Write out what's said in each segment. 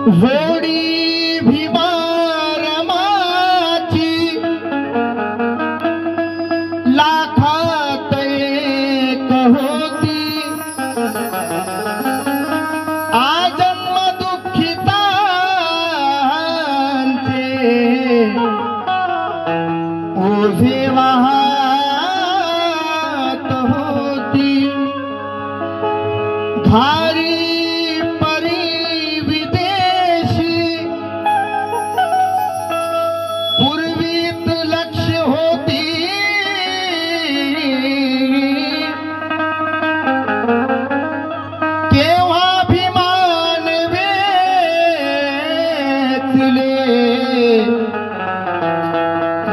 जोडी भीमारमाची लाखात एक होती आजन्म दुःखितांचे ओझे वाहत होती घारी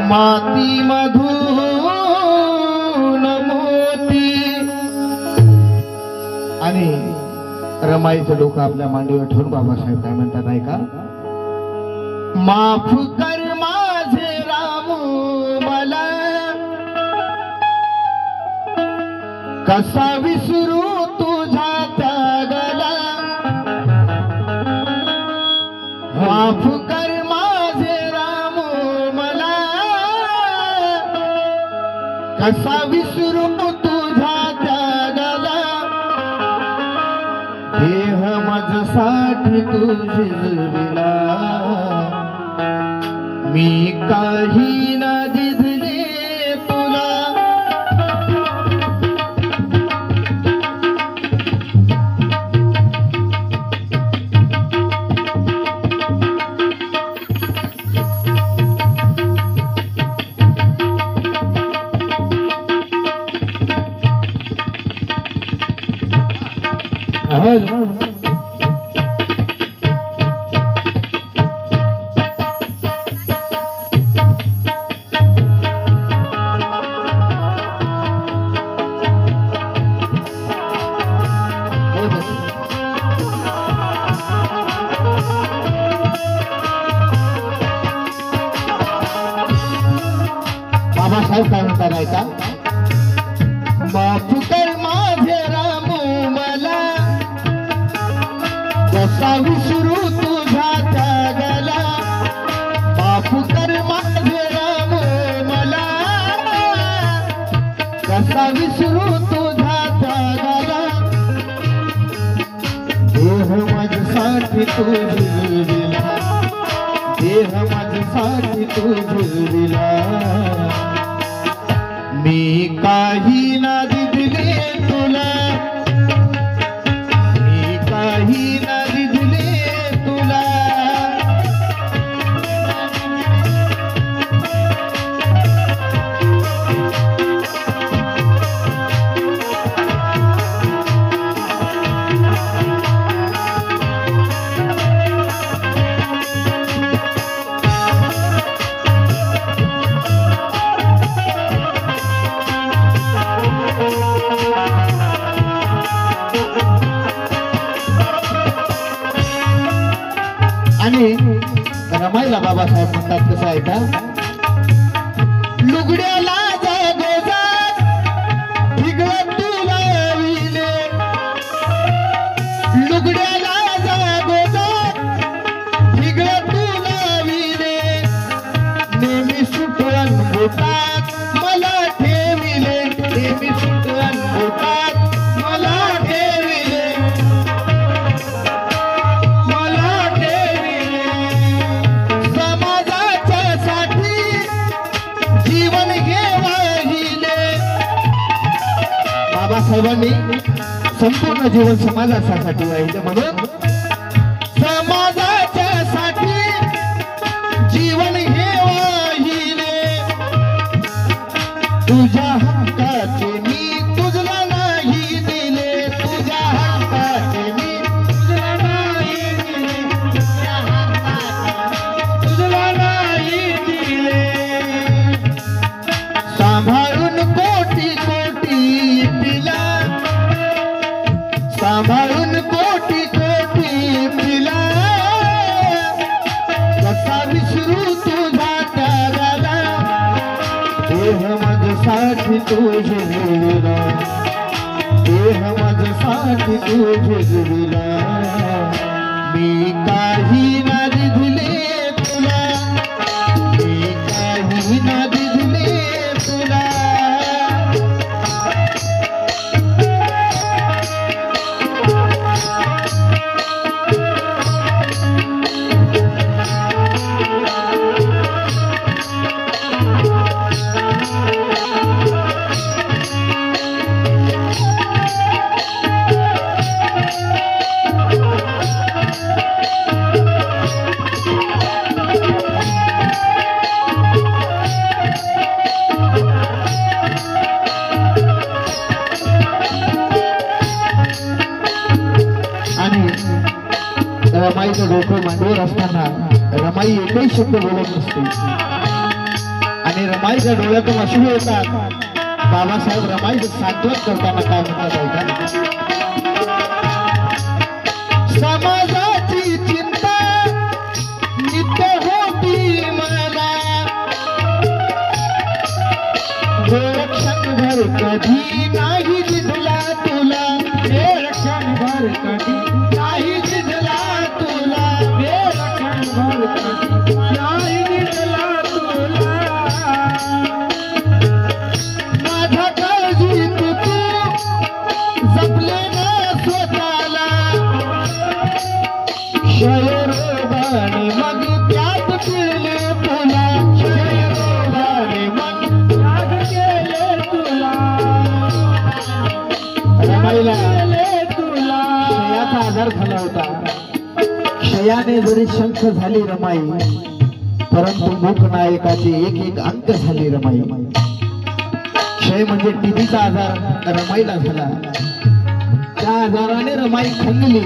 माती मधून मोती आणि रमाईचं डोकं आपल्या मांडीवर ठेवून बाबासाहेब काय म्हणतात ऐका। माफ कर माझे रामू मला कसा विसरू तुझा त्यागला माफ कर माझे रामू मला कसा विसरू तुझा त्यागला देह माझ्यासाठी तू शिजविला मी काही न दिले तुला बाबासाहेब काय म्हणतात ऐका। माफ कर माझे रामू मला कसा विसरू तुझा त्यागला माफ कर माझे रामू मला कसा विसरू तुझा त्यागला देह माझ्यासाठी तू झुलविला देह माझ्यासाठी तू झुलविला मी काही ना दिले तुला मी काही ना दिले तुला आणि रमाईला बाबासाहेब म्हणतात कसं आहे का। लुगड्याला जागोजाग ठिगळत तुला विले लुगड्याला जागोजाग ठिगळत तुला विले नेहमी सुटवण बोटात मला ठेविले नेहमी सुटवण बोटात मला ठेविले बाबासाहेबांनी संपूर्ण जीवन समाजासाठी वाहिले म्हणून समाजाच्या साठी जीवन हे वाहिले तुझ्या हक्काचे मी तुझला नाही दिले तुझ्या हक्काचे मी तुझला नाही दिले तुझ्या हक्काचे तुझला नाही दिले सांभाळून कोटी कोटी सांभाळून कोटी कोटी पिला कसा विसरू तुझा त्यागाला देह माझ्यासाठी तू झुलविला देह माझ्यासाठी तू झुलविला मी काही ना दिले तुला, मी काही ना दिले तुला. रमाईचं डोकं मांडीवर असताना रमाई एकही शब्द बोलत नसते आणि रमाईच्या डोळ्यातून अश्रू येतात. बाबासाहेब रमाईचं सांत्वन करताना काय म्हणतात ऐका. समाजाची चिंता नित्य होती मला, क्षणभर कधी नाही दिसला तुला, क्षणभर कधी नाही दिसला तुला, क्षणभर कधी नाही दिसला तुला. माझ्या काळजीत तू जपले ना स्वतःला, क्षयरोगाने मग त्यात पिळले तुला, क्षयरोगाने मग त्यात केले तुला. रमाईला क्षयाचा आजार झाला होता. क्षयाने जरी शंख झाली रमाई, परंतु मूकनायकाचे एक एक अंक झाली रमाई. क्षय म्हणजे टीबीचा आजार रमाईला झाला. त्या आजाराने रमाई खंगली,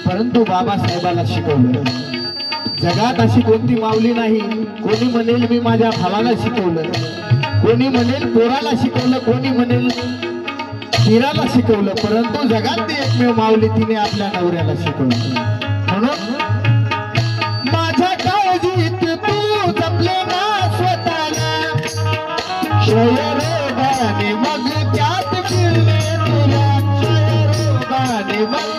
परंतु बाबासाहेबाला शिकवलं. जगात अशी कोणती माऊली नाही. कोणी म्हणेल मी माझ्या भावाला शिकवलं, कोणी म्हणेल पोराला शिकवलं, कोणी म्हणेल हिराला शिकवलं, परंतु जगात ती एकमेव माऊली तिने आपल्या नवऱ्याला शिकवलं. म्हणून माझ्या काळजीत तू जपले ना स्वतःला, क्षयरोगाने मग त्यात फिरले तुला, क्षयरोगाने मग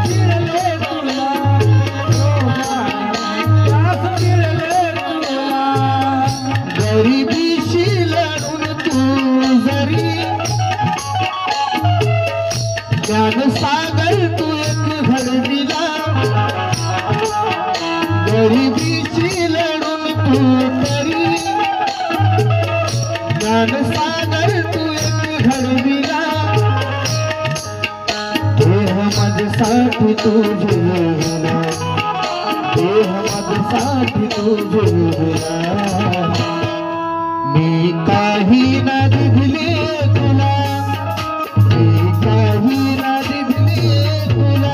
फिरले तुला, त्यात फिरले तुला. गरिबीशी लढून तू जरी ज्ञान सागर तू एक घडविला, गरिबीची लढून तू तरी ज्ञान सागर तू एक घडविला. देह माझ्यासाठी तू झुलविला, देह माझ्यासाठी तू झुलविला. मी काही ना दिले तुला, मी काही ना दिले तुला.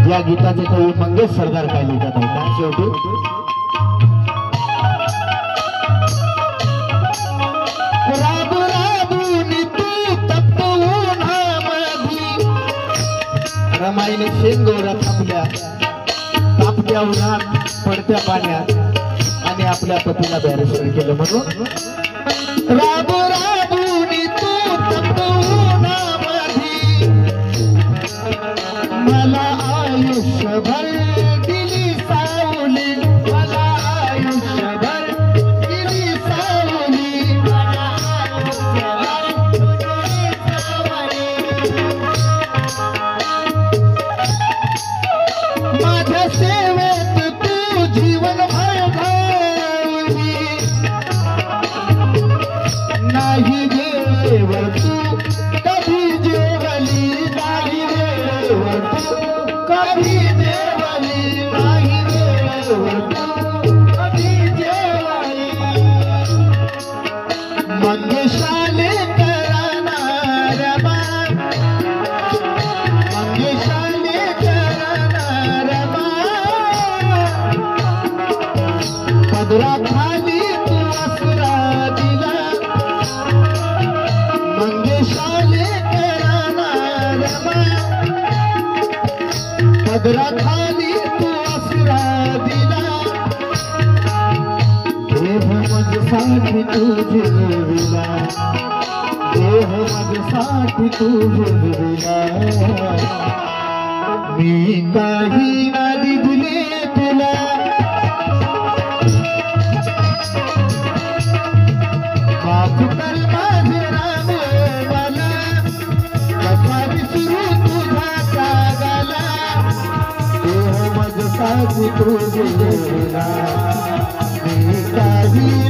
या गीताचे कवी मंगेश सरदार काय लिहितात ऐका. शेवटी राबू राबून तू तप्त उन्हामधी, रमाईने शेंगोरा थापल्या तापत्या उन्हात पडत्या पाण्यात आणि आपल्या पतीला बॅरिस्टर केलं. म्हणून राबू राबून तू तप्त उन्हामधी, मला आयुष्यभर दिली सावली, मला आयुष्यभर दिली सावली, मला आयुष्यभर दिली सावली. माझ्या सेवेत तू जीवन घालवली, नाही वेळेवर तू कधी जेवली, नाही वेळेवर तू कधी जेवली, नाही वेळेवर तू कधी जेवली. मंगेशाले करणाऱ्या बाण, मंगेशाले करणाऱ्या बाण, पदराखाली तू आसरा दिला, मंगेशाले करणाऱ्या पदराखाली तू आसरा दिला देह माझ्यासाठी तू जिरविला देह माझ्यासाठी तू जिरविला मी काही ना दिले तुला माफ कर माझे राम मला कसा विसरू तुझा त्यागाला देह माझ्यासाठी तू जिरविला मी काही